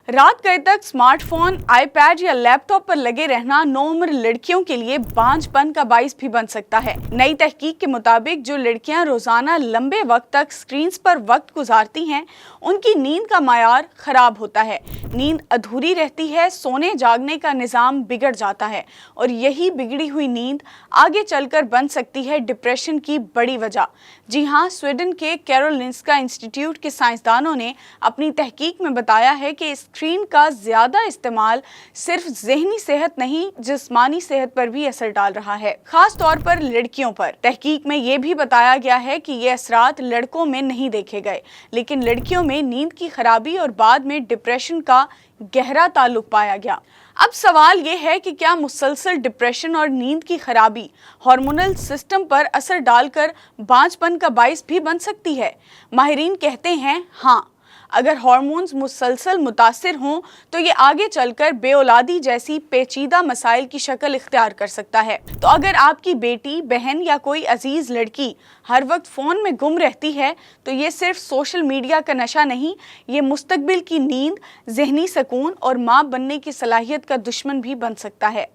रात गए तक स्मार्टफोन, आईपैड या लैपटॉप पर लगे रहना नौउम्र लड़कियों के लिए बांझपन का बाइस भी बन सकता है। नई तहकीक के मुताबिक जो लड़कियां रोजाना लंबे वक्त तक स्क्रीन्स पर वक्त गुजारती हैं, उनकी नींद का मायार खराब होता है, नींद अधूरी रहती है, सोने जागने का निज़ाम बिगड़ जाता है और यही बिगड़ी हुई नींद आगे चलकर बन सकती है डिप्रेशन की बड़ी वजह। जी हाँ, स्वीडन के कैरोलिंस्का इंस्टीट्यूट के साइंसदानों ने अपनी तहकीक में बताया है कि स्क्रीन का ज्यादा इस्तेमाल सिर्फ ज़हनी सेहत नहीं, जिस्मानी सेहत पर भी असर डाल रहा है, खास तौर पर लड़कियों पर। तहकीक में ये भी बताया गया है कि ये असरात लड़कों में नहीं देखे गए, लेकिन लड़कियों में नींद की खराबी और बाद में डिप्रेशन का गहरा ताल्लुक पाया गया। अब सवाल ये है कि क्या मुसलसल डिप्रेशन और नींद की खराबी हार्मोनल सिस्टम पर असर डालकर बांझपन का बाइस भी बन सकती है? माहिरीन कहते हैं हाँ, अगर हार्मोन्स मुसलसल मुतासिर हों तो ये आगे चलकर बेऔलादी जैसी पेचीदा मसाइल की शक्ल इख्तियार कर सकता है। तो अगर आपकी बेटी, बहन या कोई अजीज लड़की हर वक्त फ़ोन में गुम रहती है तो ये सिर्फ सोशल मीडिया का नशा नहीं, ये मुस्तकबिल की नींद, ज़हनी सुकून और माँ बनने की सलाहियत का दुश्मन भी बन सकता है।